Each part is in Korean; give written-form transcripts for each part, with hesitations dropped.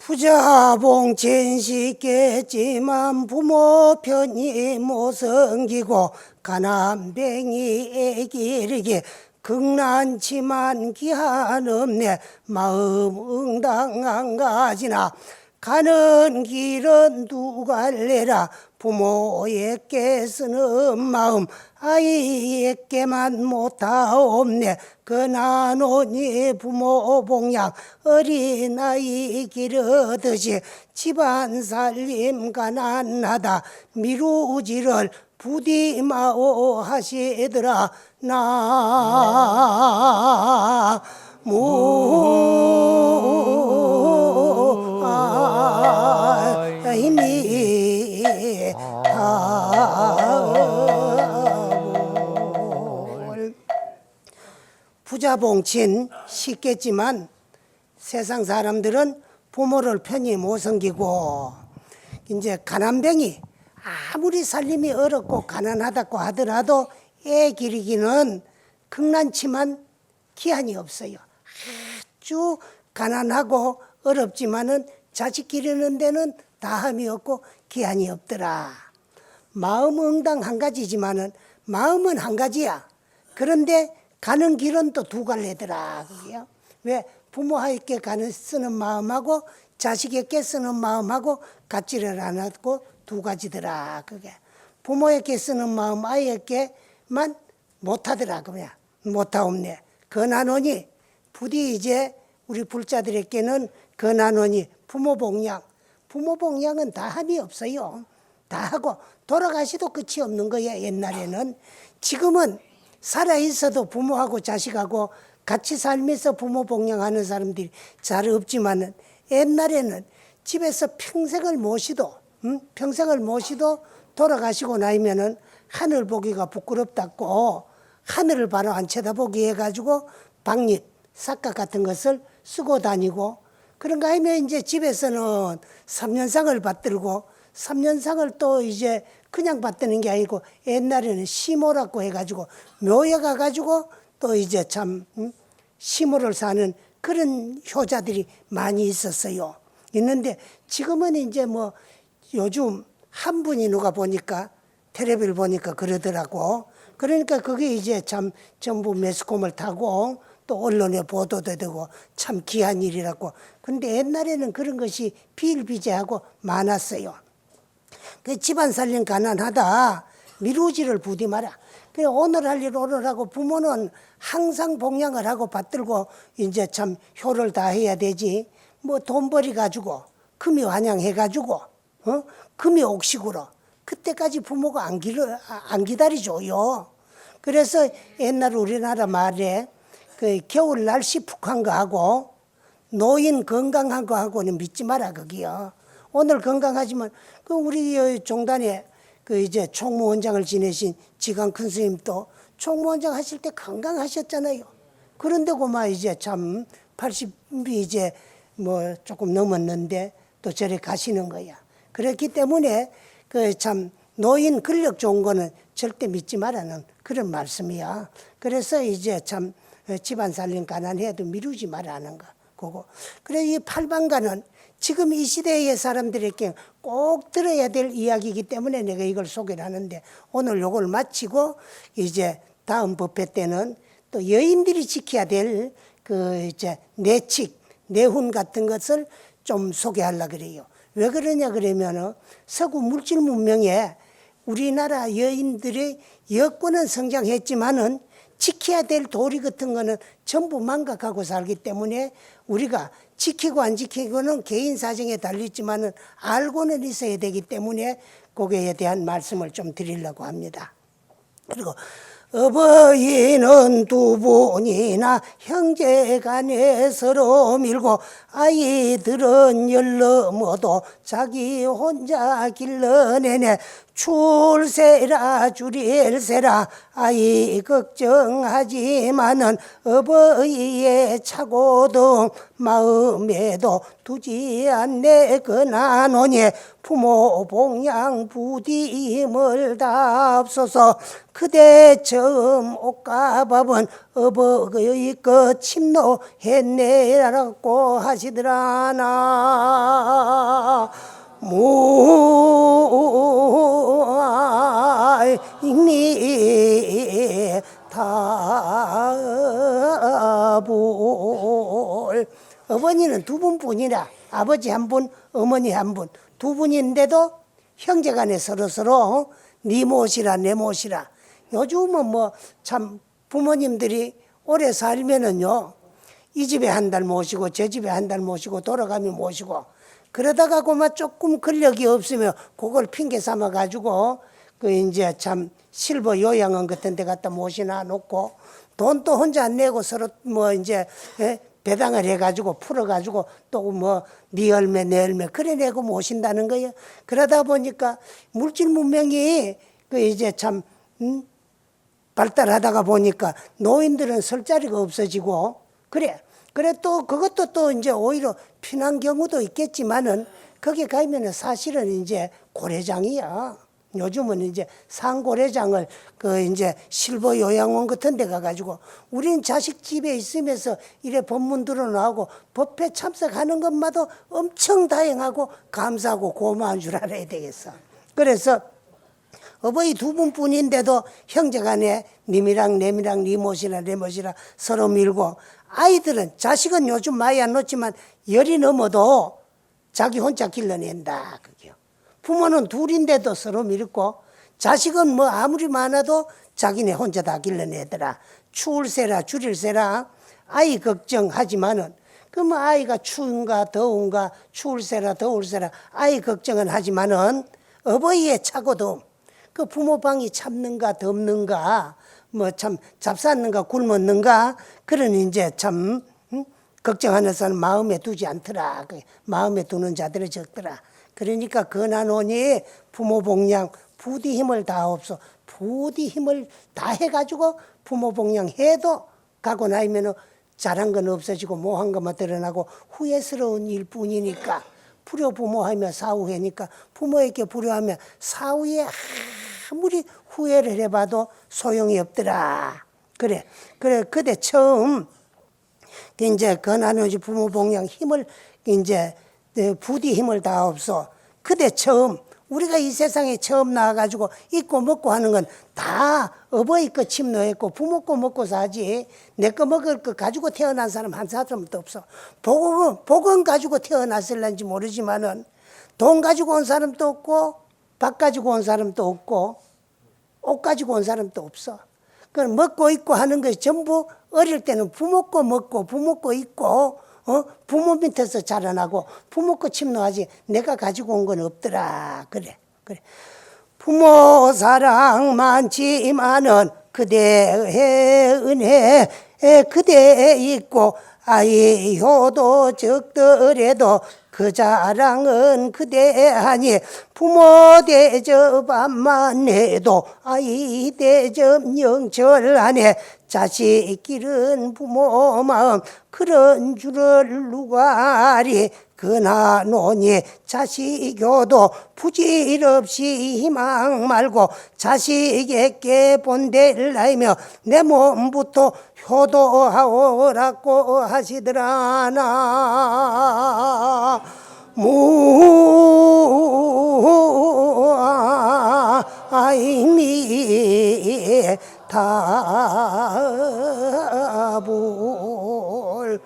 부자봉 천시겠지만 부모 편이 못 섬기고 가난뱅이 애기에게 극난치만 기한 없네. 마음 응당한 가지나 가는 길은 두 갈래라. 부모에게 쓰는 마음 아이에게만 못하옵네. 그나노니 부모 봉양 어린아이 기르듯이 집안 살림 가난하다 미루지를 부디마오 하시더라. 부자봉친 쉽겠지만 세상 사람들은 부모를 편히 못 섬기고 이제 가난뱅이 아무리 살림이 어렵고 가난하다고 하더라도 애 기르기는 극난치만 기한이 없어요. 아주 가난하고 어렵지만은 자식 기르는 데는 다함이 없고 기한이 없더라. 마음 응당 한 가지지만은 마음은 한 가지야. 그런데 가는 길은 또 두 갈래더라. 그게요. 왜 부모에게 쓰는 마음하고 자식에게 쓰는 마음하고 같지를 않았고 두 가지더라. 그게 부모에게 쓰는 마음 아이에게만 못하더라. 그냥 못하옵네. 그나노니 부디 이제 우리 불자들에게는 그나노니 부모 봉양. 부모 봉양은 다 함이 없어요. 다 하고 돌아가시도 끝이 없는 거야. 옛날에는. 지금은 살아있어도 부모하고 자식하고 같이 살면서 부모 봉양하는 사람들이 잘 없지만은 옛날에는 집에서 평생을 모시도 돌아가시고 나면은 하늘 보기가 부끄럽다고 하늘을 바로 안 쳐다보게 해가지고 박립, 삿갓 같은 것을 쓰고 다니고 그런가 하면 이제 집에서는 3년상을 받들고 3년상을 또 이제 그냥 받드는 게 아니고 옛날에는 시모라고 해가지고 묘에 가가지고 또 이제 참 시모를 사는 그런 효자들이 많이 있었어요. 있는데 지금은 이제 뭐 요즘 한 분이 누가 보니까 텔레비를 보니까 그러더라고. 그러니까 그게 이제 참 전부 매스컴을 타고 또 언론에 보도도 되고 참 귀한 일이라고. 근데 옛날에는 그런 것이 비일비재하고 많았어요. 그 집안 살림 가난하다 미루지를 부디 마라. 그래 오늘 할 일 오늘 하고 부모는 항상 봉양을 하고 받들고 이제 참 효를 다해야 되지. 뭐 돈벌이 가지고 금이 환양해 가지고 금이 옥식으로 그때까지 부모가 안 기다리줘요. 그래서 옛날 우리나라 말에 그 겨울 날씨 푹한 거 하고 노인 건강한 거 하고는 믿지 마라 거기요. 오늘 건강하지만 그 우리 종단에 그 이제 총무원장을 지내신 지강 큰 스님도 총무원장 하실 때 건강하셨잖아요. 그런데 고마 이제 참 80이 이제 뭐 조금 넘었는데 또 저리 가시는 거야. 그렇기 때문에 그 참 노인 근력 좋은 거는 절대 믿지 말라는 그런 말씀이야. 그래서 이제 참 집안 살림 가난해도 미루지 말라는 거. 그거. 그래 이 팔방가는 지금 이 시대의 사람들에게 꼭 들어야 될 이야기이기 때문에 내가 이걸 소개를 하는데 오늘 요걸 마치고 이제 다음 법회 때는 또 여인들이 지켜야 될 그 이제 내칙, 내훈 같은 것을 좀 소개하려고 그래요. 왜 그러냐 그러면은 서구 물질 문명에 우리나라 여인들의 여권은 성장했지만은 지켜야 될 도리 같은 거는 전부 망각하고 살기 때문에 우리가 지키고 안 지키고는 개인 사정에 달리지만은 알고는 있어야 되기 때문에 거기에 대한 말씀을 좀 드리려고 합니다. 그리고 어버이는 두 분이나 형제간에 서로 밀고 아이들은 열넘어도 자기 혼자 길러내네. 출세라 줄일세라 아이 걱정하지만은 어버이의 차고도 마음에도 두지 않네 그나노니 부모 봉양 부디 힘을 다합소서 그대 처음 옷과 밥은 어버이의 것 침노했네라고 하시더라나 무아이니 다불 어머니는 두 분뿐이라 아버지 한 분, 어머니 한 분, 두 분인데도 형제간에 서로서로 네 못이라 내 못이라 요즘은 뭐 참 부모님들이 오래 살면은요 이 집에 한 달 모시고 저 집에 한 달 모시고 돌아가면 모시고 그러다가 그만 조금 근력이 없으면 그걸 핑계 삼아 가지고 그 이제 참 실버 요양원 같은 데 갖다 모시나 놓고 돈도 혼자 안 내고 서로 뭐 이제 배당을 해 가지고 풀어 가지고 또 뭐 네 열매 내 열매 그래 내고 모신다는 거예요. 그러다 보니까 물질 문명이 그 이제 참 발달하다가 보니까 노인들은 설 자리가 없어지고 그래 또 그것도 또 이제 오히려 편한 경우도 있겠지만은 거기 가면은 사실은 이제 고래장이야. 요즘은 이제 상고래장을 그 이제 실버 요양원 같은 데 가가지고 우린 자식 집에 있으면서 이래 법문 들어나오고 법회 참석하는 것마다 엄청 다행하고 감사하고 고마운 줄 알아야 되겠어. 그래서 어버이 두 분뿐인데도 형제간에 님이랑 내미랑 네 못이라 내 못이라 서로 밀고 아이들은 자식은 요즘 많이 안 놓지만 열이 넘어도 자기 혼자 길러낸다 그게요. 부모는 둘인데도 서로 밀고 자식은 뭐 아무리 많아도 자기네 혼자 다 길러내더라. 추울세라 줄일세라 아이 걱정하지만은 그 뭐 아이가 추운가 더운가 추울세라 더울세라 아이 걱정은 하지만은 어버이의 차고도 그 부모 방이 찹는가 덥는가 뭐 참 잡쌌는가 굶었는가 그런 이제 참 걱정하는 사람 마음에 두지 않더라. 마음에 두는 자들이 적더라. 그러니까 그나노니 부모 봉양 부디 힘을 다하옵소. 부디 힘을 다 해가지고 부모 봉양 해도 가고 나면은 잘한 건 없어지고 못한 것만 드러나고 후회스러운 일뿐이니까 불효부모하며 사후회니까 부모에게 불효하며 사후에 아무리 후회를 해봐도 소용이 없더라. 그래 그때 처음 이제 그나노니 부모 봉양 힘을 이제 부디 힘을 다하옵소. 그때 처음 우리가 이 세상에 처음 나와가지고 입고 먹고 하는 건 다 어버이 거 침노했고 부모 거 먹고 사지 내 거 먹을 거 가지고 태어난 사람 한 사람도 없어. 복은 가지고 태어났을런지 모르지만은 돈 가지고 온 사람도 없고 밥 가지고 온 사람도 없고 옷 가지고 온 사람도 없어. 그럼 먹고 입고 하는 것이 전부 어릴 때는 부모 거 먹고 부모 거 입고 부모 밑에서 자라나고 부모 거 침노하지 내가 가지고 온 건 없더라. 그래. 부모 사랑 많지만은 그대의 은혜 그대에 있고 아이 효도 적더라도 그 자랑은 그대하니 부모 대접만 해도 아이 대접 영절하네. 자식 기른 부모 마음 그런 줄을 누가 아리. 그나노니 자식 효도 부질없이 희망 말고 자식에게 본대를 나이며 내 몸부터 효도하오라고 하시더라나. 무아이니 다불.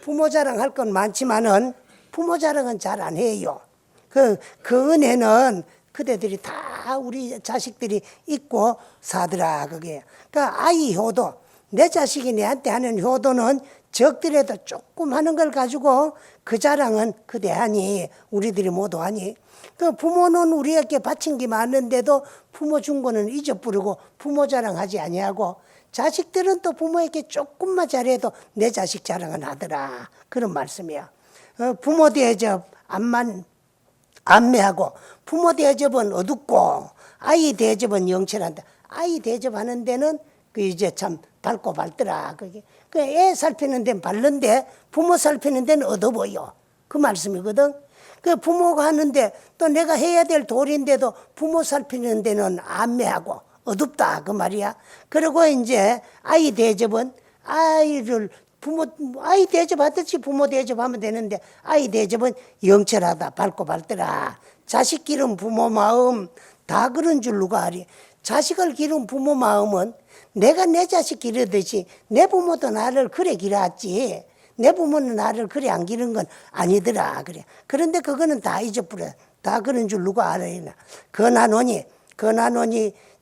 부모 자랑할 건 많지만은 부모 자랑은 잘 안 해요. 그 은혜는 그대들이 다 우리 자식들이 잊고 사더라 그게. 그러니까 아이 효도 내 자식이 내한테 하는 효도는 적더라도 조금 하는 걸 가지고 그 자랑은 그대 하니 우리들이 모두 하니. 그 부모는 우리에게 바친 게 많은데도 부모 준 거는 잊어버리고 부모 자랑하지 아니하고 자식들은 또 부모에게 조금만 잘해도 내 자식 자랑은 하더라. 그런 말씀이야. 부모 대접 안매하고 부모 대접은 어둡고 아이 대접은 영체란다. 아이 대접하는 데는 그 이제 참 밝고 밝더라. 그게 그 애 살피는 데는 밝는데 부모 살피는 데는 어두 보여. 그 말씀이거든. 그 부모가 하는데 또 내가 해야 될 도리인데도 부모 살피는 데는 안매하고 어둡다 그 말이야. 그리고 이제 아이 대접은 아이를 아이 대접하듯이 부모 대접하면 되는데 아이 대접은 영철하다 밝고 밝더라. 자식 기른 부모 마음 다 그런 줄 누가 아리. 자식을 기른 부모 마음은 내가 내 자식 기르듯이 내 부모도 나를 그래 기르었지. 내 부모는 나를 그래 안 기른 건 아니더라 그래. 그런데 그거는 다 잊어버려. 다 그런 줄 누가 알아야. 그나노니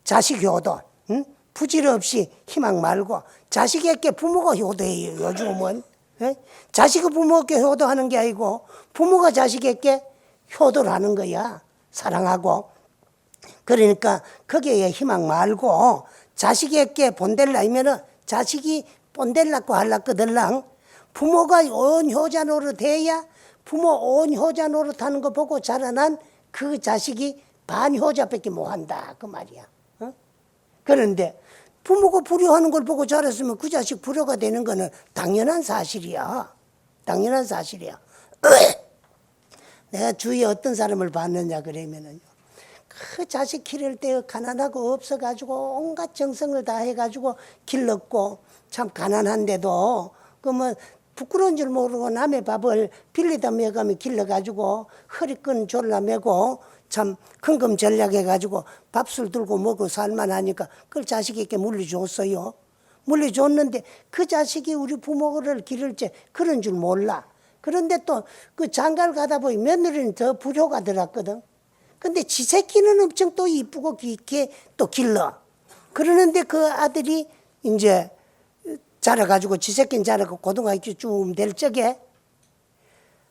자식 효도. 응? 부질없이 희망 말고 자식에게 부모가 효도해요. 요즘은 자식이 부모에게 효도하는 게 아니고 부모가 자식에게 효도를 하는 거야. 사랑하고. 그러니까 거기에 희망 말고 자식에게 본델라이면은 자식이 본델라고 할라거들랑 부모가 온 효자 노릇해야 부모 온 효자 노릇하는 거 보고 자라난 그 자식이 반효자밖에 못한다 그 말이야. 그런데 부모가 불효하는 걸 보고 자랐으면 그 자식 불효가 되는 거는 당연한 사실이야. 당연한 사실이야. 내가 주위에 어떤 사람을 봤느냐 그러면은 그 자식 기를 때 가난하고 없어가지고 온갖 정성을 다 해가지고 길렀고 참 가난한데도 그러면 부끄러운 줄 모르고 남의 밥을 빌리다 매가며 길러가지고 허리끈 졸라매고 참 큰금 전략해가지고 밥술 들고 먹고 살만하니까 그걸 자식에게 물려줬어요. 물려줬는데 그 자식이 우리 부모를 기를 때 그런 줄 몰라. 그런데 또 그 장가를 가다 보니 며느리는 더 불효가 들었거든. 근데 지 새끼는 엄청 또 이쁘고 깊게 또 길러. 그러는데 그 아들이 이제 자라가지고 지 새끼는 자라고 고등학교 쭉 될 적에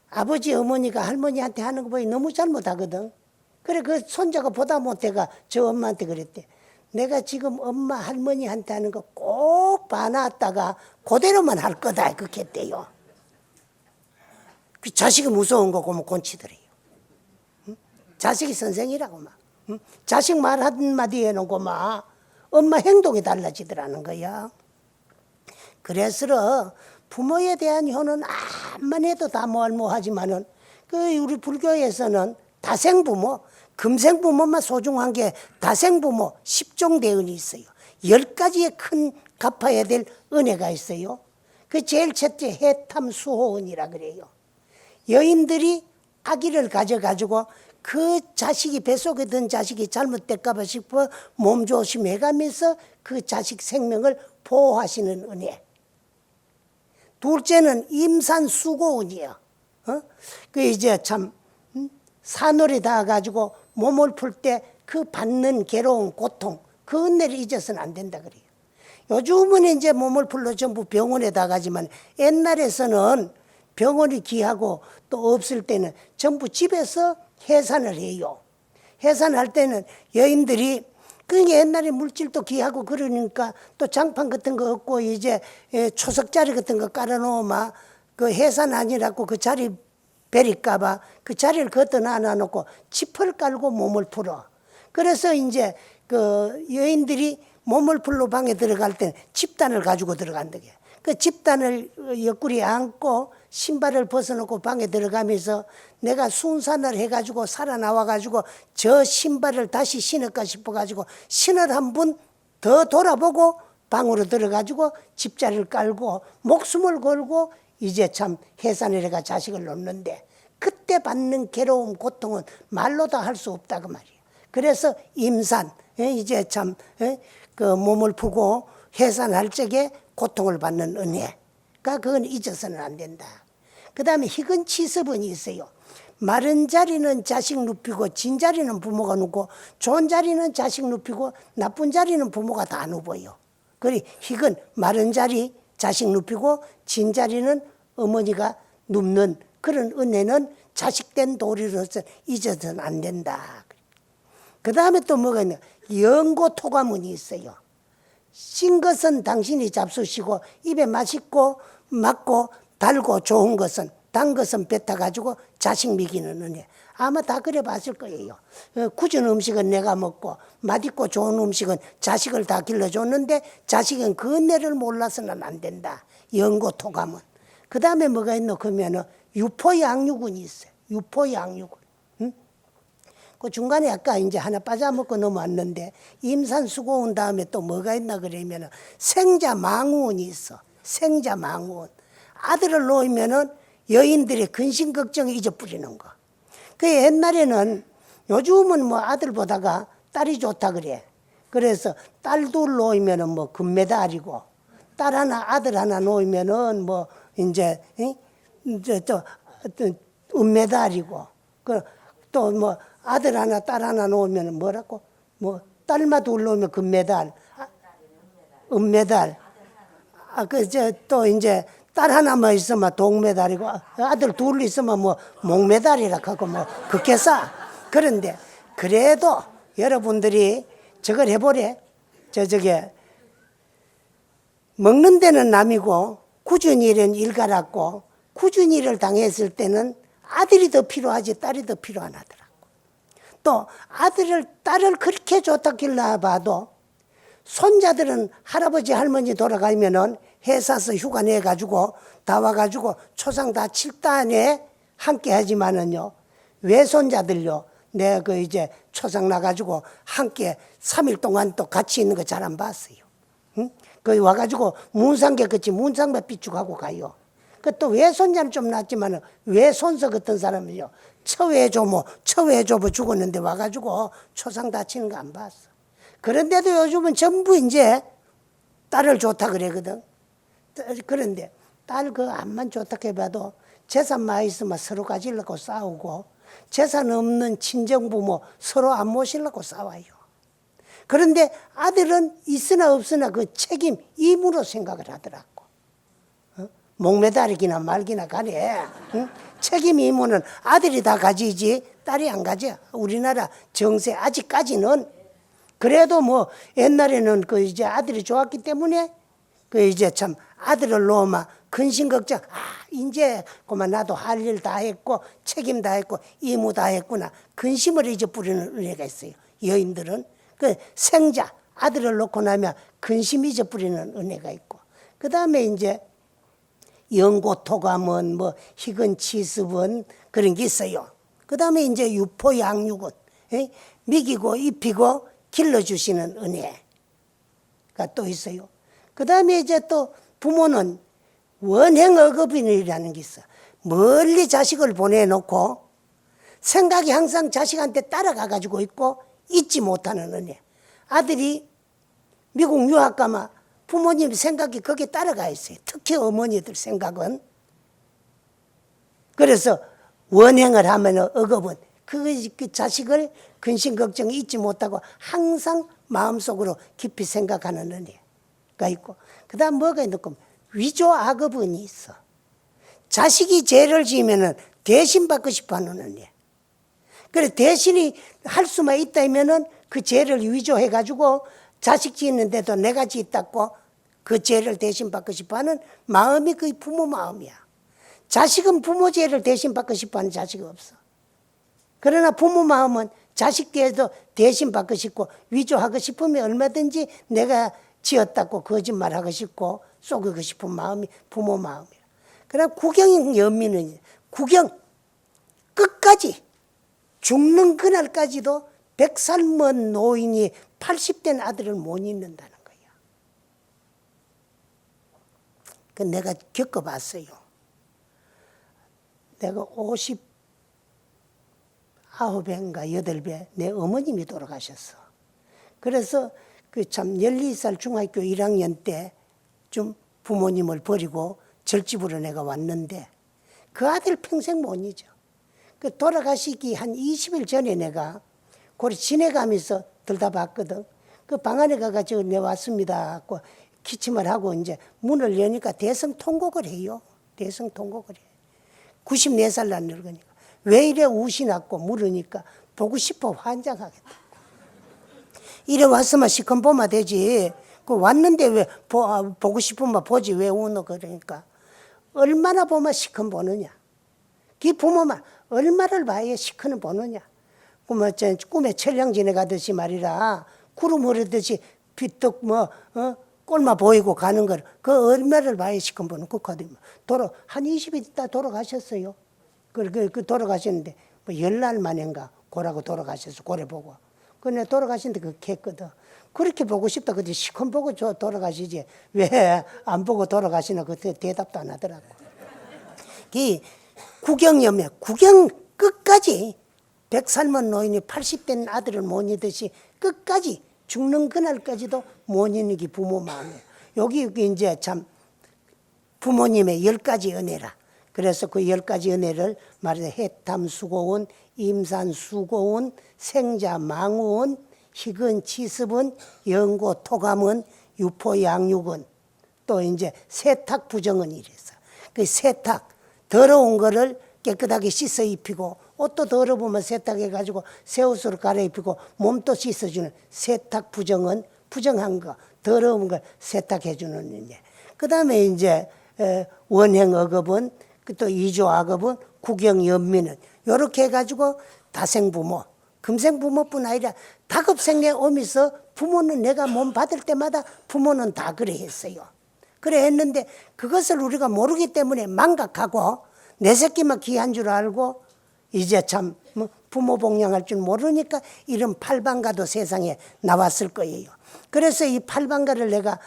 아버지 어머니가 할머니한테 하는 거 보니 너무 잘못하거든. 그래 그 손자가 보다 못해가 저 엄마한테 그랬대. 내가 지금 엄마 할머니한테 하는 거 꼭 봐놨다가 그대로만 할 거다 그렇게 했대요. 그 자식이 무서운 거 보면 곤치더래요. 응? 자식이 선생이라고 막. 응? 자식 말 한마디 해놓고 막 엄마 행동이 달라지더라는 거야. 그래서 부모에 대한 효는 암만 해도 다 뭐하지만은 그 우리 불교에서는 다생부모, 금생부모만 소중한 게 다생부모 10종대은이 있어요. 10가지의 큰 갚아야 될 은혜가 있어요. 그 제일 첫째 해탐수호은이라 그래요. 여인들이 아기를 가져가지고 그 자식이 뱃속에 든 자식이 잘못될까 봐 싶어 몸조심해가면서 그 자식 생명을 보호하시는 은혜. 둘째는 임산수고은이에요. 그 이제 참 산울이 닿아가지고 몸을 풀 때 그 받는 괴로운 고통 그 은혜를 잊어서는 안 된다 그래요. 요즘은 이제 몸을 풀러 전부 병원에다 가지만 옛날에서는 병원이 귀하고 또 없을 때는 전부 집에서 해산을 해요. 해산할 때는 여인들이 그러니까 옛날에 물질도 귀하고 그러니까 또 장판 같은 거 없고 이제 초석자리 같은 거 깔아놓으면 그 해산 아니라고 그 자리 베릴까봐 그 자리를 걷어 놔놓고 지퍼를 깔고 몸을 풀어. 그래서 이제 그 여인들이 몸을 풀러 방에 들어갈 때는 집단을 가지고 들어간다. 그 집단을 옆구리에 안고 신발을 벗어놓고 방에 들어가면서 내가 순산을 해가지고 살아나와가지고 저 신발을 다시 신을까 싶어가지고 신을 한 번 더 돌아보고 방으로 들어가지고 집자리를 깔고 목숨을 걸고 이제 참 해산을 해가 자식을 놓는데 그때 받는 괴로움 고통은 말로 다 할 수 없다 그 말이에요. 그래서 임산 이제 참 그 몸을 푸고 해산할 적에 고통을 받는 은혜가 그건 잊어서는 안 된다. 그 다음에 희근 치습은이 있어요. 마른 자리는 자식 눕히고 진 자리는 부모가 눕고 좋은 자리는 자식 눕히고 나쁜 자리는 부모가 다 눕어요. 그리 희근 마른 자리 자식 눕히고 진 자리는 어머니가 눕는 그런 은혜는 자식된 도리로서 잊어서는 안 된다. 그 다음에 또 뭐가 있냐. 영고토가문이 있어요. 신 것은 당신이 잡수시고 입에 맛있고 맑고 달고 좋은 것은 단 것은 뱉어가지고 자식 먹이는 은혜. 아마 다 그래 봤을 거예요. 굳은 음식은 내가 먹고 맛있고 좋은 음식은 자식을 다 길러줬는데 자식은 그 은혜를 몰라서는 안 된다. 영고토감은. 그 다음에 뭐가 있노? 그러면은 유포양육운이 있어요. 유포양육운. 응? 그 중간에 아까 이제 하나 빠져먹고 넘어왔는데 임산수고운 다음에 또 뭐가 있나 그러면은 생자망우운이 있어. 생자망우운. 아들을 놓으면은 여인들의 근심 걱정이 잊어버리는 거. 그 옛날에는 요즘은 뭐 아들 보다가 딸이 좋다 그래. 그래서 딸 둘 놓으면은 뭐 금메달이고 딸 하나 아들 하나 놓으면은 뭐 이제 또 은메달이고 또 뭐 아들 하나 딸 하나 놓으면은 뭐라고 뭐 딸만 둘 놓으면 금메달, 은메달. 또 이제 딸 하나만 있으면 동메달이고 아들 둘 있으면 뭐 목메달이라 하고 뭐 그렇게 싸. 그런데 그래도 여러분들이 저걸 해보래. 저게 먹는 데는 남이고 굳은 일은 일가랐고 굳은 일을 당했을 때는 아들이 더 필요하지 딸이 더 필요 안 하더라고. 또 딸을 그렇게 좋다 길러 봐도 손자들은 할아버지 할머니 돌아가면은 회사에서 휴가 내가지고 다 와가지고 초상 다 칠단에 함께 하지만은요 외손자들요 내가 그 이제 초상 나가지고 함께 3일 동안 또 같이 있는 거 잘 안 봤어요. 응? 거기 와가지고 문상계 끝이 문상배 비축하고 가요. 그 또 외손자는 좀 낫지만은 외손서 같은 사람은요 처외조부 죽었는데 와가지고 초상 다치는 거 안 봤어. 그런데도 요즘은 전부 이제 딸을 좋다 그러거든. 그런데 딸 그 암만 좋다 해봐도 재산 많이 있으면 서로 가지려고 싸우고 재산 없는 친정부모 서로 안 모시려고 싸워요. 그런데 아들은 있으나 없으나 그 책임 임으로 생각을 하더라고. 목매달기나 말기나 가래. 응? 책임 임무는 아들이 다 가지지 딸이 안 가져. 우리나라 정세 아직까지는. 그래도 뭐 옛날에는 그 이제 아들이 좋았기 때문에 그 이제 참 아들을 놓으면 근심 걱정 이제 그만 나도 할 일 다 했고 책임 다 했고 임무 다 했구나 근심을 잊어버리는 은혜가 있어요. 여인들은 그 생자 아들을 놓고 나면 근심 잊어버리는 은혜가 있고 그 다음에 이제 영고토감은 뭐 희근 치습은 그런 게 있어요. 그 다음에 이제 유포양육은 먹이고 입히고 길러주시는 은혜가 또 있어요. 그 다음에 이제 또 부모는 원행어급인이라는 게 있어. 멀리 자식을 보내놓고 생각이 항상 자식한테 따라가 가지고 있고 잊지 못하는 은혜. 아들이 미국 유학 가면 부모님 생각이 거기에 따라가 있어요. 특히 어머니들 생각은. 그래서 원행을 하면 억업은 그 자식을 근심 걱정 잊지 못하고 항상 마음속으로 깊이 생각하는 은혜가 있고 그 다음 뭐가 있노? 위조 악업은이 있어. 자식이 죄를 지으면 대신 받고 싶어 하는 은혜. 그래 대신이 할 수만 있다면은 그 죄를 위조해 가지고 자식 짓는데도 내가 짓다고 그 죄를 대신 받고 싶어 하는 마음이 그 부모 마음이야. 자식은 부모 죄를 대신 받고 싶어 하는 자식이 없어. 그러나 부모 마음은 자식 죄도 대신 받고 싶고 위조하고 싶으면 얼마든지 내가 지었다고 거짓말하고 싶고 속이고 싶은 마음이 부모 마음이야. 그러나 구경인 연민은 구경 끝까지 죽는 그날까지도 100살 먼 노인이 80된 아들을 못 잊는다는 거야. 그 내가 겪어봤어요. 내가 59배인가 8배 내 어머님이 돌아가셨어. 그래서 그 참 12살 중학교 1학년 때 좀 부모님을 버리고 절집으로 내가 왔는데 그 아들 평생 못 잊어. 그 돌아가시기 한 20일 전에 내가 고리 지내가면서 들다 봤거든. 그 방 안에 가가지고 내 왔습니다 하고 기침을 하고 이제 문을 여니까 대성통곡을 해요. 대성통곡을 해. 94살 난 늙으니까. 왜 이래 우시났고 물으니까 보고 싶어 환장하겠다. 이래 왔으면 시큰 보면 되지. 그 왔는데 왜 보고 싶으면 보지 왜 우노 그러니까 얼마나 보면 시큰 보느냐. 그 부모만 얼마를 봐야 시커는 보느냐. 꿈에 천령 지내가듯이 말이라 구름 흐르듯이 비떡 꼴만 보이고 가는 걸 그 얼마를 봐야 시커 보는 그 카드 한 20일 있다 돌아가셨어요. 그 돌아가셨는데 뭐 열날 만인가 고라고 돌아가셨어. 고래 보고. 근데 돌아가신데 그렇게 했거든. 그렇게 보고 싶다. 그때 시커 보고 돌아가시지. 왜 안 보고 돌아가시나 그때 대답도 안 하더라고. 이 구경염에 구경 끝까지 100살만 노인이 80된 아들을 못 잊듯이 끝까지 죽는 그날까지도 못 잊는 게 부모 마음이에요. 여기 이제 참 부모님의 10가지 은혜라. 그래서 그 10가지 은혜를 말해서 해탐수고운, 임산수고운, 생자망우운, 희근 치습은, 영고 토감은, 유포양육은, 또 이제 세탁부정은 이래서 그 세탁 더러운 거를 깨끗하게 씻어 입히고 옷도 더러우면 세탁해가지고 새 옷으로 갈아입히고 몸도 씻어주는 세탁부정은 부정한 거 더러운 걸 세탁해주는 일이에요. 그 다음에 이제 원행억업은 또 이조악업은 구경연민은 이렇게 해가지고 다생부모 금생부모뿐 아니라 다급생내 오면서 부모는 내가 몸 받을 때마다 부모는 다 그래 했어요. 그래 했는데 그것을 우리가 모르기 때문에 망각하고 내 새끼만 귀한 줄 알고 이제 참 부모 복양할 줄 모르니까 이런 팔방가도 세상에 나왔을 거예요. 그래서 이 팔방가를 내가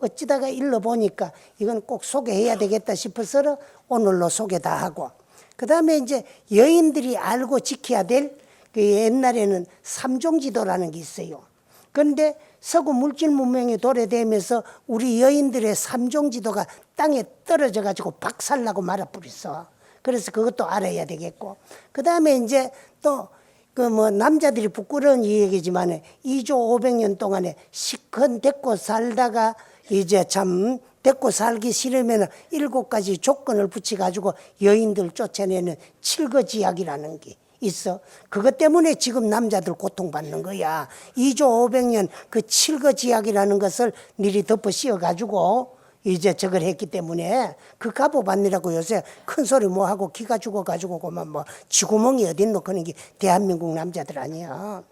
어찌다가 읽어보니까 이건 꼭 소개해야 되겠다 싶어서 오늘로 소개 다 하고 그 다음에 이제 여인들이 알고 지켜야 될 그 옛날에는 삼종지도라는 게 있어요. 그런데 서구 물질 문명이 도래되면서 우리 여인들의 삼종지도가 땅에 떨어져 가지고 박살나고 말아버렸어. 그래서 그것도 알아야 되겠고 그 다음에 이제 또 그 남자들이 부끄러운 이 얘기지만 2조 500년 동안에 시컨 데리고 살다가 이제 참 데리고 살기 싫으면 7가지 조건을 붙여가지고 여인들 쫓아내는 칠거지약이라는 게 있어. 그것 때문에 지금 남자들 고통받는 거야. 2조 500년 그 칠거지약이라는 것을 미리 덮어 씌워가지고 이제 저걸 했기 때문에 그 값을 받느라고 요새 큰 소리 뭐 하고 기가 죽어가지고 그만 뭐 쥐구멍이 어딨노 그런 게 대한민국 남자들 아니야.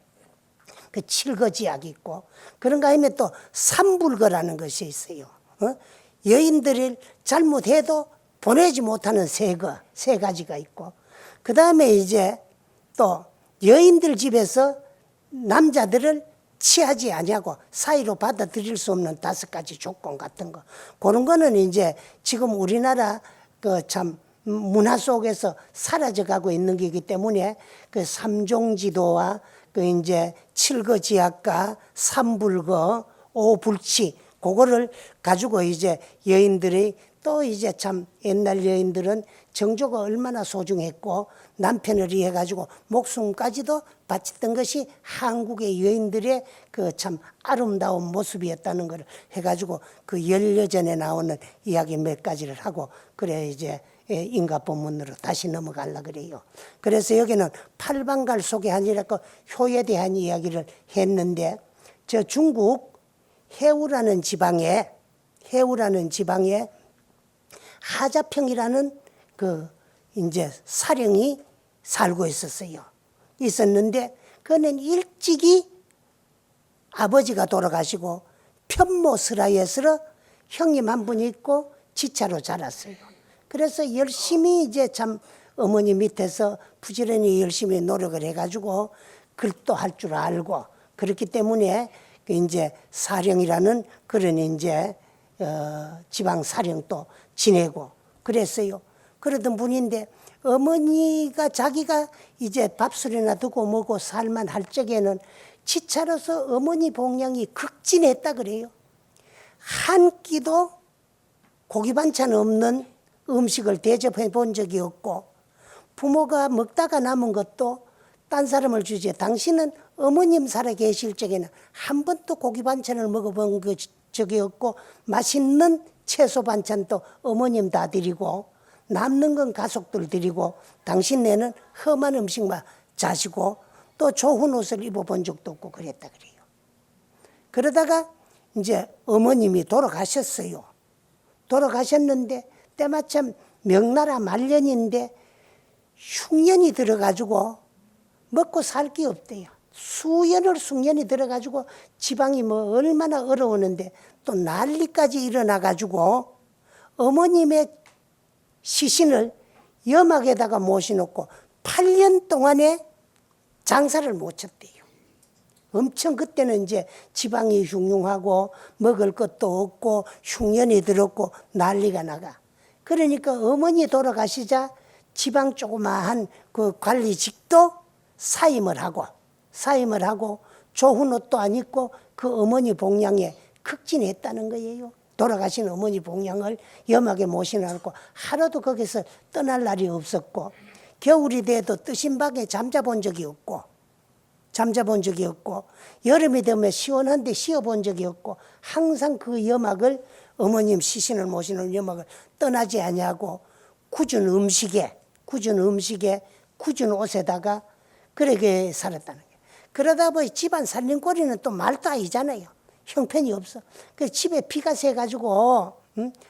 그 칠거지약이 있고 그런가 하면 또 삼불거라는 것이 있어요. 여인들을 잘못해도 보내지 못하는 세 가지가 있고 그 다음에 이제 또 여인들 집에서 남자들을 취하지 아니하고 사이로 받아들일 수 없는 5가지 조건 같은 거 그런 거는 이제 지금 우리나라 그 참 문화 속에서 사라져가고 있는 거기 때문에 그 삼종지도와 그 이제 칠거지약과 삼불거 오불치 그거를 가지고 이제 여인들이 또 이제 참 옛날 여인들은 정조가 얼마나 소중했고 남편을 위해 가지고 목숨까지도 바쳤던 것이 한국의 여인들의 그 참 아름다운 모습이었다는 걸 해가지고 그 열여전에 나오는 이야기 몇 가지를 하고 그래 이제 인가법문으로 다시 넘어가려 그래요. 그래서 여기는 팔방갈 소개하니라고 효에 대한 이야기를 했는데 저 중국 해우라는 지방에 하자평이라는 그 이제 사령이 살고 있었는데 그는 일찍이 아버지가 돌아가시고 편모스라에서 형님 한 분이 있고 지차로 자랐어요. 그래서 열심히 이제 참 어머니 밑에서 부지런히 열심히 노력을 해가지고 글도 할 줄 알고 그렇기 때문에 이제 사령이라는 그런 이제 지방 사령도 지내고 그랬어요. 그러던 분인데 어머니가 자기가 이제 밥술이나 두고 먹고 살만 할 적에는 지차로서 어머니 복양이 극진했다 그래요. 한 끼도 고기 반찬 없는 음식을 대접해 본 적이 없고 부모가 먹다가 남은 것도 딴 사람을 주지 당신은 어머님 살아 계실 적에는 한 번도 고기 반찬을 먹어본 적이 없고 맛있는 채소 반찬도 어머님 다 드리고 남는 건 가족들 드리고 당신네는 험한 음식만 자시고 또 좋은 옷을 입어본 적도 없고 그랬다 그래요. 그러다가 이제 어머님이 돌아가셨어요. 돌아가셨는데 때마침 명나라 말년인데 숙련이 들어가지고 먹고 살 게 없대요. 수년을 숙련이 들어가지고 지방이 뭐 얼마나 어려우는데 또 난리까지 일어나가지고 어머님의 시신을 염막에다가 모셔놓고 8년 동안에 장사를 못 쳤대요. 엄청 그때는 이제 지방이 흉흉하고 먹을 것도 없고 흉년이 들었고 난리가 나가. 그러니까 어머니 돌아가시자 지방 조그마한 그 관리직도 사임을 하고 좋은 옷도 안 입고 그 어머니 봉양에 극진했다는 거예요. 돌아가신 어머니 봉양을 염막에 모셔놓고 하루도 거기서 떠날 날이 없었고 겨울이 돼도 뜨신 방에 잠자본 적이 없고 여름이 되면 시원한데 쉬어본 적이 없고 항상 그 염막을 어머님 시신을 모시는 염막을 떠나지 아니하고 굳은 음식에 굳은 옷에다가 그렇게 살았다는 거예요. 그러다 보니 집안 살림거리는 또 말도 아니잖아요. 형편이 없어. 그 집에 피가 새가지고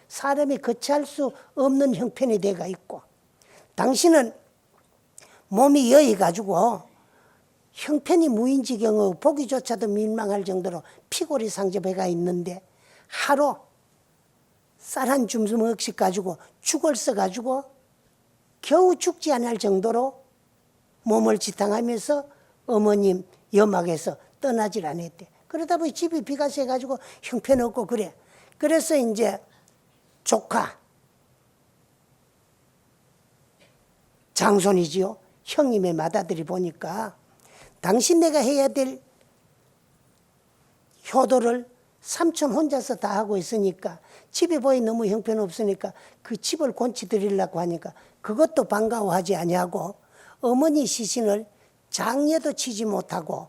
사람이 거치할 수 없는 형편이 돼가 있고 당신은 몸이 여의가지고 형편이 무인지경하고 보기조차도 민망할 정도로 피골이 상접해가 있는데 하루 쌀 한 줌씩 가지고 죽을 써가지고 겨우 죽지 않을 정도로 몸을 지탕하면서 어머님 염막에서 떠나질 않았대. 그러다 보니 집이 비가 새가지고 형편없고 그래. 그래서 이제 조카, 장손이지요. 형님의 맏아들이 보니까 당신 내가 해야 될 효도를 삼촌 혼자서 다 하고 있으니까 집에 보이 너무 형편없으니까 그 집을 곤치 드리려고 하니까 그것도 반가워하지 아니하고 어머니 시신을 장례도 치지 못하고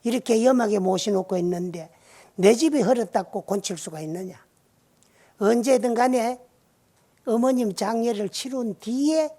이렇게 염하게 모셔놓고 있는데 내 집이 헐었다고 곤칠 수가 있느냐. 언제든 간에 어머님 장례를 치룬 뒤에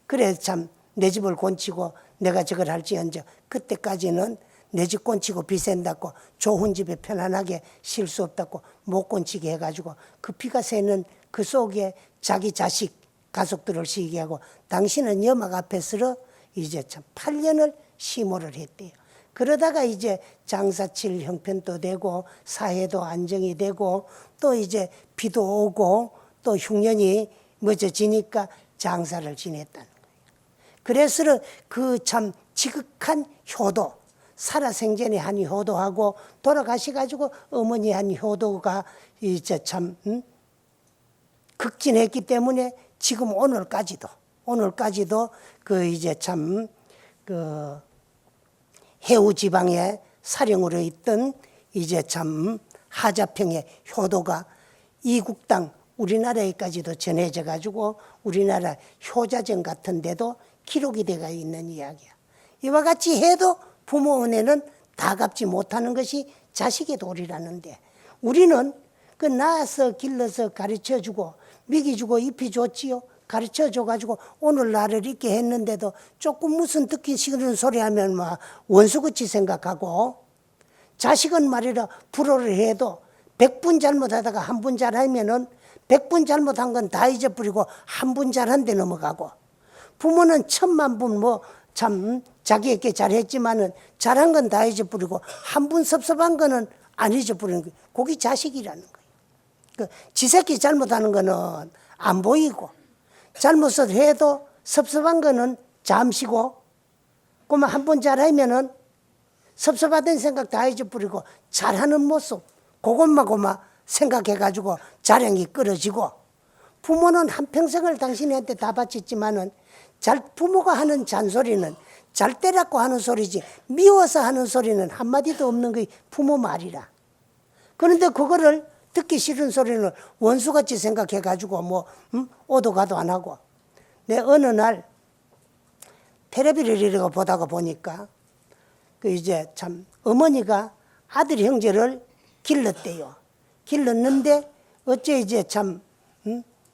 그래 참 내 집을 곤치고 내가 저걸 할지언정 그때까지는 내 집 곤치고 비샌다고 좋은 집에 편안하게 쉴 수 없다고 못 곤치게 해가지고 그 피가 새는 그 속에 자기 자식 가족들을 쉬게 하고 당신은 염막 앞에서 이제 참 8년을 시모를 했대요. 그러다가 이제 장사칠 형편도 되고 사회도 안정이 되고 또 이제 비도 오고 또 흉년이 멎어지니까 장사를 지냈다는 거예요. 그래서 그 참 지극한 효도, 살아생전에 한 효도하고 돌아가셔가지고 어머니 한 효도가 이제 참 극진했기 때문에 지금 오늘까지도 그 이제 참 그 해우 지방에 사령으로 있던 이제 참 하자평의 효도가 이국당 우리나라에까지도 전해져 가지고 우리나라 효자전 같은 데도 기록이 되어 있는 이야기야. 이와 같이 해도 부모 은혜는 다 갚지 못하는 것이 자식의 도리라는데 우리는 그 낳아서 길러서 가르쳐주고 먹이주고 입히줬지요. 가르쳐줘가지고 오늘 나를 있게 했는데도 조금 무슨 듣기 싫은 소리 하면 막 원수같이 생각하고 자식은 말이라 불효를 해도 100분 잘못하다가 한 분 잘하면은 100분 잘못한 건 다 잊어버리고 한 분 잘한 데 넘어가고 부모는 1000만 분 뭐 참 자기에게 잘했지만은 잘한 건 다 잊어버리고 한 분 섭섭한 거는 안 잊어버리는 거예요. 그게 자식이라는 거예요. 그 지새끼 잘못하는 거는 안 보이고 잘못을 해도 섭섭한 거는 잠시고 그러면 한 번 잘하면은 섭섭하던 생각 다 잊어버리고 잘하는 모습 그것만 생각해가지고 자랑이 끌어지고 부모는 한평생을 당신한테 다 바쳤지만은 부모가 하는 잔소리는 잘 때라고 하는 소리지 미워서 하는 소리는 한마디도 없는 게 부모 말이라. 그런데 그거를 듣기 싫은 소리는 원수같이 생각해가지고 뭐 오도 가도 안 하고 내 어느 날 텔레비를 이러고 보다가 보니까 그 이제 참 어머니가 아들 형제를 길렀대요. 길렀는데 어째 이제 참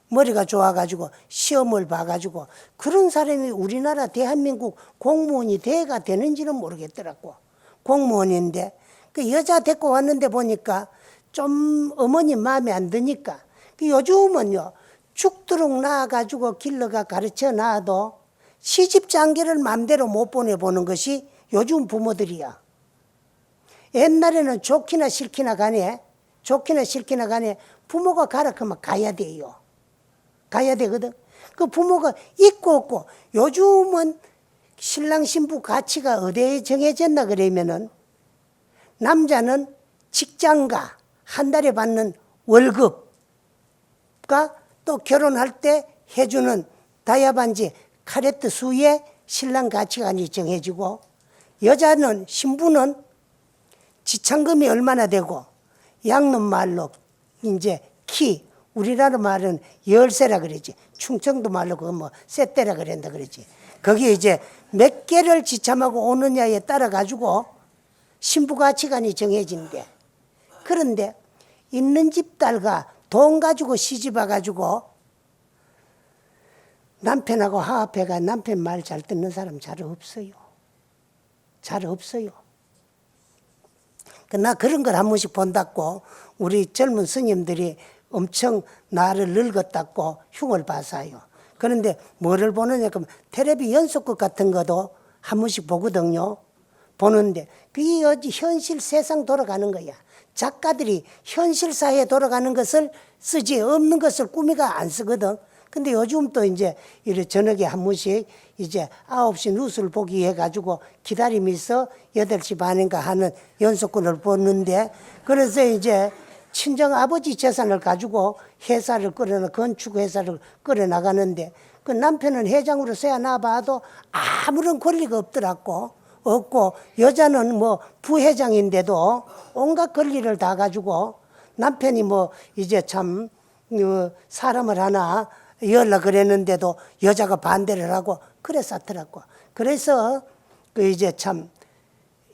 머리가 좋아가지고 시험을 봐가지고 그런 사람이 우리나라 대한민국 공무원이 대가 되는지는 모르겠더라고. 공무원인데 그 여자 데리고 왔는데 보니까 좀 어머니 마음에 안 드니까 요즘은요 죽도록 낳아가지고 길러가 가르쳐 놔도 시집 장계를 마음대로 못 보내보는 것이 요즘 부모들이야. 옛날에는 좋기나 싫기나 간에 부모가 가라 그러면 가야 돼요. 가야 되거든. 그 부모가 있고 없고, 요즘은 신랑 신부 가치가 어디에 정해졌나 그러면은 남자는 직장가 한 달에 받는 월급과 또 결혼할 때 해주는 다이아반지 카레트 수에 신랑 가치관이 정해지고, 여자는 신부는 지참금이 얼마나 되고, 양놈 말로 이제 키, 우리나라 말은 열쇠라 그러지. 충청도 말로 그거 뭐 쇳대라 그랬다 그러지. 거기에 이제 몇 개를 지참하고 오느냐에 따라 가지고 신부 가치관이 정해진대. 그런데 있는 집 딸과 돈 가지고 시집 와가지고 남편하고 화합해가 남편 말 잘 듣는 사람 잘 없어요. 잘 없어요. 나 그런 걸 한 번씩 본다고 우리 젊은 스님들이 엄청 나를 늙었다고 흉을 봐서요. 그런데 뭐를 보느냐 그러면 텔레비 연속극 같은 것도 한 번씩 보거든요. 보는데 그게 현실 세상 돌아가는 거야. 작가들이 현실 사회에 돌아가는 것을 쓰지 없는 것을 꾸미가 안 쓰거든. 근데 요즘 또 이제 이래 저녁에 한 번씩 이제 9시 뉴스를 보기 해가지고 기다림이 있어 8시 반인가 하는 연속극을 보는데, 그래서 이제 친정 아버지 재산을 가지고 회사를 건축 회사를 끌어 나가는데, 그 남편은 회장으로 세워놔 봐도 아무런 권리가 없고, 여자는 뭐 부회장인데도 온갖 권리를 다 가지고 남편이 뭐 이제 참 사람을 하나 열라 그랬는데도 여자가 반대를 하고 그랬었더라고. 그래서 그 이제 참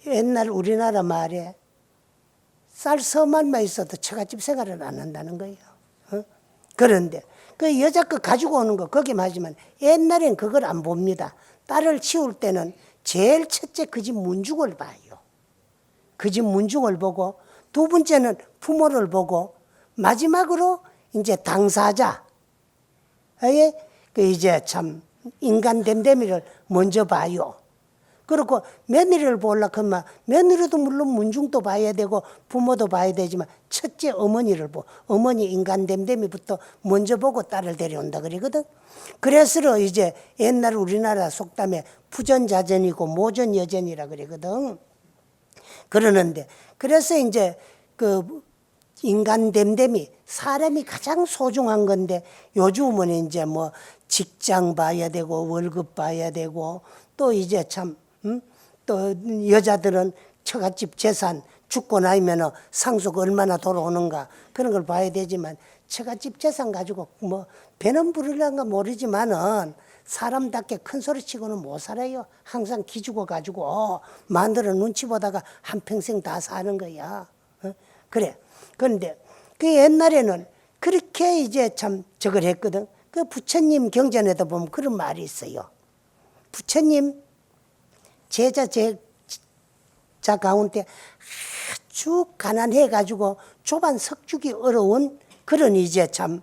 옛날 우리나라 말에 쌀서만만 있어도 처갓집 생활을 안 한다는 거예요. 그런데 그 여자 거 가지고 오는 거 거기 맞지만 옛날엔 그걸 안 봅니다. 딸을 치울 때는 제일 첫째 그 집 문중을 봐요. 그 집 문중을 보고, 두 번째는 부모를 보고, 마지막으로 이제 당사자, 그 이제 참 인간 됨됨이를 먼저 봐요. 그리고 며느리를 보려고 하면 며느리도 물론 문중도 봐야 되고 부모도 봐야 되지만 첫째 어머니를 보고, 어머니 인간 됨됨이부터 먼저 보고 딸을 데려온다 그러거든. 그래서 이제 옛날 우리나라 속담에 부전자전이고 모전여전이라 그러거든. 그러는데 그래서 이제 그 인간 됨됨이 사람이 가장 소중한 건데, 요즘은 이제 뭐 직장 봐야 되고 월급 봐야 되고, 또 이제 참 또 여자들은 처갓집 재산 죽고 나면 상속 얼마나 돌아오는가 그런 걸 봐야 되지만, 처갓집 재산 가지고 뭐 배는 부르려는가 모르지만은 사람답게 큰 소리 치고는 못 살아요. 항상 기죽어 가지고 마누라 눈치 보다가 한평생 다 사는 거야. 그래. 그런데 그 옛날에는 그렇게 이제 참 저걸 했거든. 그 부처님 경전에도 보면 그런 말이 있어요. 부처님 제자 가운데 아주 가난해가지고 조반 석주기 어려운 그런 이제 참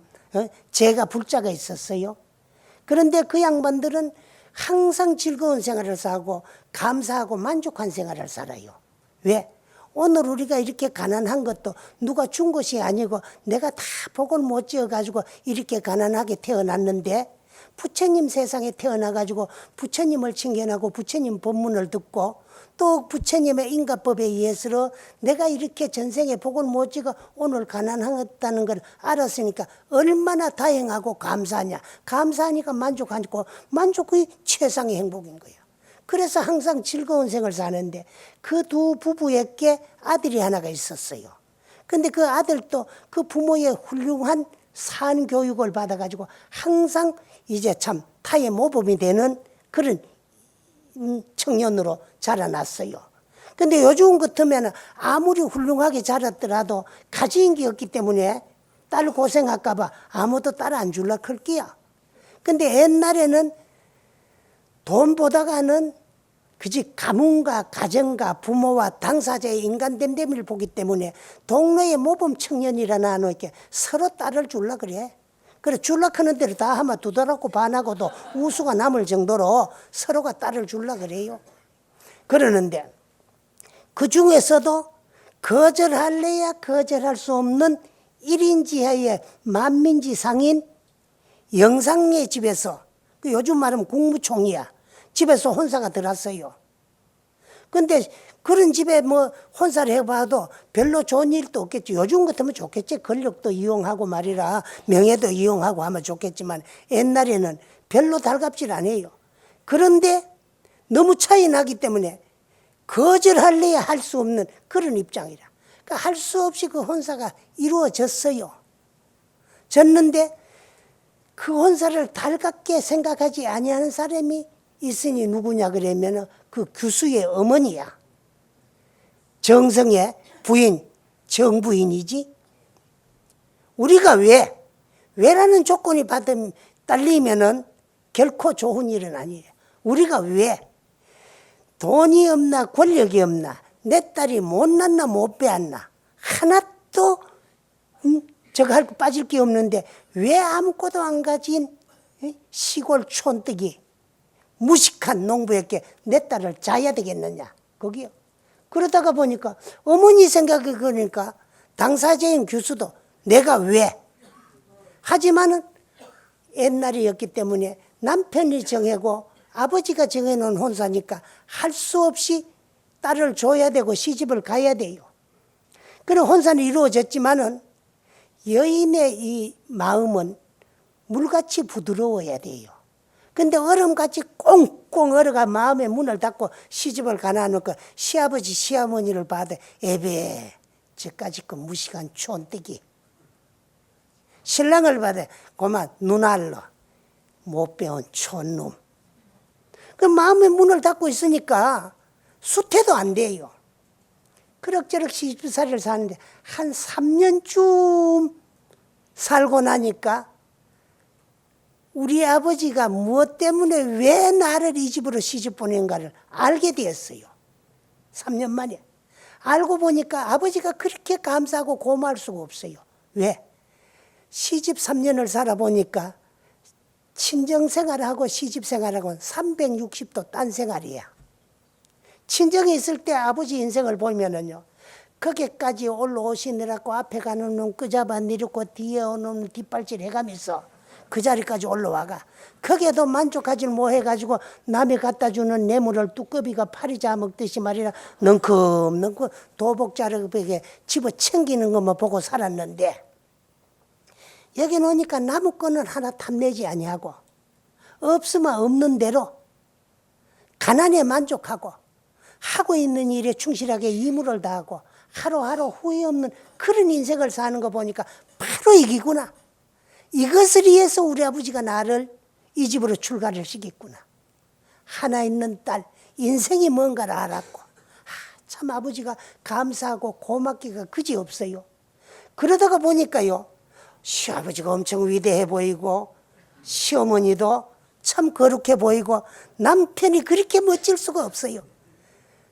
제가 불자가 있었어요. 그런데 그 양반들은 항상 즐거운 생활을 사고 감사하고 만족한 생활을 살아요. 왜? 오늘 우리가 이렇게 가난한 것도 누가 준 것이 아니고 내가 다 복을 못 지어가지고 이렇게 가난하게 태어났는데, 부처님 세상에 태어나가지고 부처님을 칭견하고 부처님 법문을 듣고 또 부처님의 인가법에 의해서 내가 이렇게 전생에 복을 못 지고 오늘 가난하다는 걸 알았으니까 얼마나 다행하고 감사하냐. 감사하니까 만족하고 만족이 최상의 행복인 거야. 그래서 항상 즐거운 생을 사는데, 그 두 부부에게 아들이 하나가 있었어요. 근데 그 아들도 그 부모의 훌륭한 산 교육을 받아가지고 항상 이제 참 타의 모범이 되는 그런 청년으로 자라났어요. 근데 요즘 같으면 아무리 훌륭하게 자랐더라도 가진 게 없기 때문에 딸 고생할까봐 아무도 딸 안 줄라 클 끼야. 근데 옛날에는 돈보다가는 그지 가문과 가정과 부모와 당사자의 인간 됨됨이를 보기 때문에 동네의 모범 청년이라나 이렇게 서로 딸을 줄라 그래. 그래 줄락하는 대로 다 하면 두더라고 반하고도 우수가 남을 정도로 서로가 딸을 줄라 그래요. 그러는데 그 중에서도 거절할래야 거절할 수 없는 1인 지하의 만민지 상인 영상의 집에서, 요즘 말하면 국무총리야, 집에서 혼사가 들어왔어요. 근데 그런 집에 뭐 혼사를 해봐도 별로 좋은 일도 없겠지. 요즘 같으면 좋겠지. 권력도 이용하고 말이라 명예도 이용하고 하면 좋겠지만 옛날에는 별로 달갑질 않아요. 그런데 너무 차이 나기 때문에 거절할래야 할 수 없는 그런 입장이라. 그러니까 할 수 없이 그 혼사가 이루어졌어요. 졌는데 그 혼사를 달갑게 생각하지 아니하는 사람이 있으니 누구냐 그러면 그 교수의 어머니야. 정성의 부인, 정부인이지. 우리가 왜라는 조건이 딸리면은 결코 좋은 일은 아니에요. 우리가 왜? 돈이 없나 권력이 없나 내 딸이 못났나 못 배웠나 하나도 저거 할 거 빠질 게 없는데 왜 아무것도 안 가진 시골 촌뜨기 무식한 농부에게 내 딸을 자야 되겠느냐 거기요. 그러다가 보니까 어머니 생각이 그러니까 당사자인 교수도 내가 왜? 하지만은 옛날이었기 때문에 남편이 정하고 아버지가 정해놓은 혼사니까 할 수 없이 딸을 줘야 되고 시집을 가야 돼요. 그런 혼사는 이루어졌지만은 여인의 이 마음은 물같이 부드러워야 돼요. 근데 얼음같이 꽁꽁 얼어가 마음의 문을 닫고 시집을 가놔놓고 시아버지 시어머니를 봐도 애배 저까지 그 무식한 촌뜨기. 신랑을 봐도 그만 눈알로 못 배운 촌놈. 그 마음의 문을 닫고 있으니까 수태도 안 돼요. 그럭저럭 시집살이를 사는데 한 3년쯤 살고 나니까 우리 아버지가 무엇 때문에 왜 나를 이 집으로 시집 보낸가를 알게 되었어요. 3년 만에. 알고 보니까 아버지가 그렇게 감사하고 고마울 수가 없어요. 왜? 시집 3년을 살아보니까 친정생활하고 시집생활하고는 360도 딴 생활이야. 친정에 있을 때 아버지 인생을 보면은요, 거기까지 올라오시느라고 앞에 가는 놈 끄잡아 내리고 뒤에 오는 놈 뒷발질 해가면서 그 자리까지 올라와가. 거기에도 만족하지 못해가지고 남이 갖다 주는 뇌물을 뚜꺼비가 파리 잡먹듯이 말이라 넝큼 도복자르게 집어 챙기는 것만 보고 살았는데 여기 오니까 남의 거는 하나 탐내지 아니하고 없으면 없는 대로 가난에 만족하고 하고 있는 일에 충실하게義務를 다하고 하루하루 후회 없는 그런 인생을 사는 거 보니까 바로 이기구나. 이것을 위해서 우리 아버지가 나를 이 집으로 출가를 시켰구나. 하나 있는 딸, 인생이 뭔가를 알았고 참 아버지가 감사하고 고맙기가 그지없어요. 그러다가 보니까요. 시아버지가 엄청 위대해 보이고 시어머니도 참 거룩해 보이고 남편이 그렇게 멋질 수가 없어요.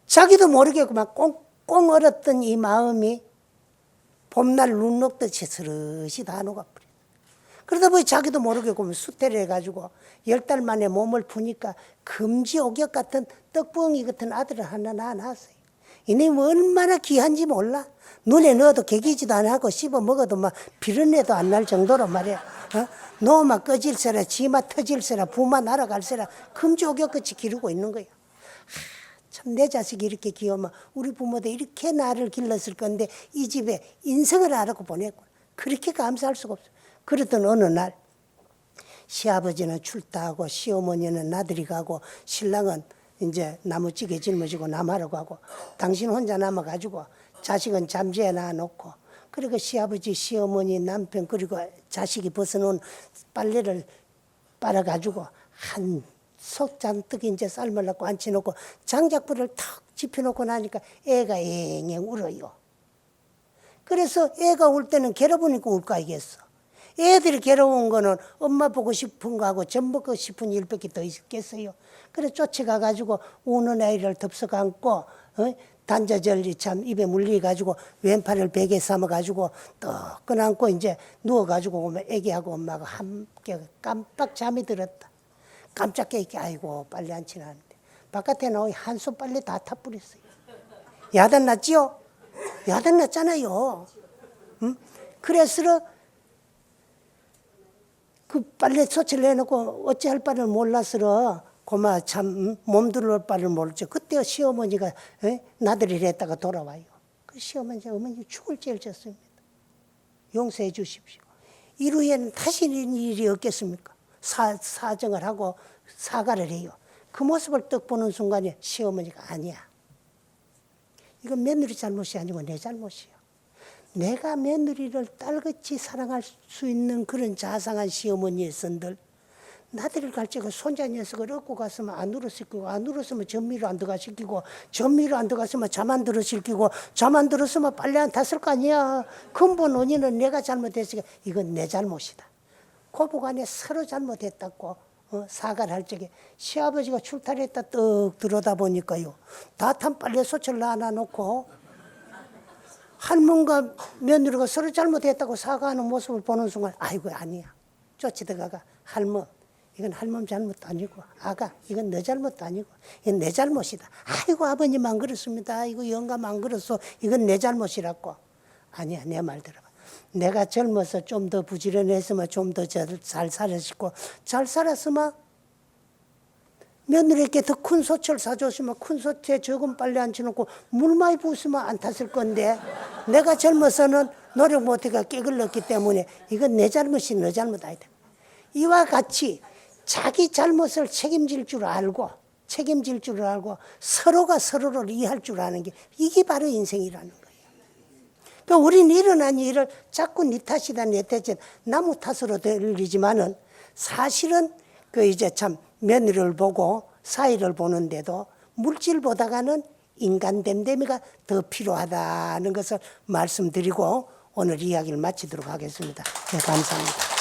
자기도 모르게 막 꽁꽁 얼었던 이 마음이 봄날 눈 녹듯이 스르시 다 녹아버려. 그러다 보니 자기도 모르게 보면 수태를 해가지고 10달 만에 몸을 푸니까 금지옥역 같은 떡붕이 같은 아들을 하나 낳았어요. 이놈이 얼마나 귀한지 몰라. 눈에 넣어도 개기지도 안 하고 씹어 먹어도 막 비린내도 안 날 정도로 말이야. 노마 꺼질세라 지마 터질세라 부마 날아갈세라 금지옥역같이 기르고 있는 거야. 참 내 자식이 이렇게 귀여우면 우리 부모도 이렇게 나를 길렀을 건데 이 집에 인생을 알아고 보냈구나. 그렇게 감사할 수가 없어. 그러던 어느 날 시아버지는 출타하고 시어머니는 나들이 가고 신랑은 이제 나무찌개 짊어지고 남하러 가고 당신 혼자 남아가지고 자식은 잠재에 놔놓고 그리고 시아버지 시어머니 남편 그리고 자식이 벗어놓은 빨래를 빨아가지고 한 속잔뜩 이제 삶을 넣고 앉혀놓고 장작불을 탁 지펴놓고 나니까 애가 앵앵 울어요. 그래서 애가 울 때는 괴로우니까 울까 알겠어. 애들이 괴로운 거는 엄마 보고 싶은 거하고 전 먹고 싶은 일밖에 더 있겠어요. 그래 쫓아가가지고 우는 아이를 덥석 안고 단자절이 참 입에 물려가지고 왼팔을 베개 삼아가지고 떡 끊안고 이제 누워가지고 오면 애기하고 엄마가 함께 깜빡 잠이 들었다. 깜짝 깨있게 아이고 빨리 안 치나는데 바깥에 나오니 한손 빨리 다 타버렸어요. 야단 났지요? 야단 났잖아요. 응? 그래서 그 빨래 소치를 해놓고 어찌할 바를 몰라서 고마 참 몸둘 바를 모르죠. 그때 시어머니가 나들이를 했다가 돌아와요. 그 시어머니가 어머니 죽을 죄를 졌습니다. 용서해 주십시오. 이후에는 다시 일이 없겠습니까? 사정을 하고 사과를 해요. 그 모습을 딱 보는 순간에 시어머니가 아니야. 이건 며느리 잘못이 아니고 내 잘못이야. 내가 며느리를 딸같이 사랑할 수 있는 그런 자상한 시어머니였은들 나들이를 갈 적에 손자 녀석을 얻고 갔으면 안 울어시키고 안 울었으면 전미로 안 들어가 시키고 전미로 안 들어갔으면 잠 안 들어 시키고 잠 안 들었으면 빨래 안 탔을 거 아니야. 근본 원인은 내가 잘못했으니까 이건 내 잘못이다. 고부간에 서로 잘못했다고 사과를 할 적에 시아버지가 출탈했다 떡 들여다보니까요. 다 탄 빨래 소철 놔놓고 할머니가 며느리가 서로 잘못했다고 사과하는 모습을 보는 순간 아이고 아니야. 쫓아들어가가 할머 이건 할머니 잘못도 아니고 아가 이건 너 잘못도 아니고 이건 내 잘못이다. 아이고 아버님 안 그렇습니다. 아이고 영감 안 그렇소. 이건 내 잘못이라고. 아니야 내 말 들어봐. 내가 젊어서 좀 더 부지런했으면 좀 더 잘 살았고 잘 살았으면 며느리께 더 큰 소철 사줬으면 큰 소철에 적은 빨래 안 쳐놓고 물 많이 부으면 안 탔을 건데 내가 젊어서는 노력 못해가 깨글 넣기 때문에 이건 내 잘못이 너 잘못 아니다. 이와 같이 자기 잘못을 책임질 줄 알고 서로가 서로를 이해할 줄 아는 게 이게 바로 인생이라는 거예요. 그러니까 우리는 일어난 일을 자꾸 네 탓이다 내 탓이다 나무 탓으로 들리지만은 사실은 그 이제 참 며느리를 보고 사이를 보는데도 물질보다가는 인간 됨됨이가 더 필요하다는 것을 말씀드리고 오늘 이야기를 마치도록 하겠습니다. 네, 감사합니다.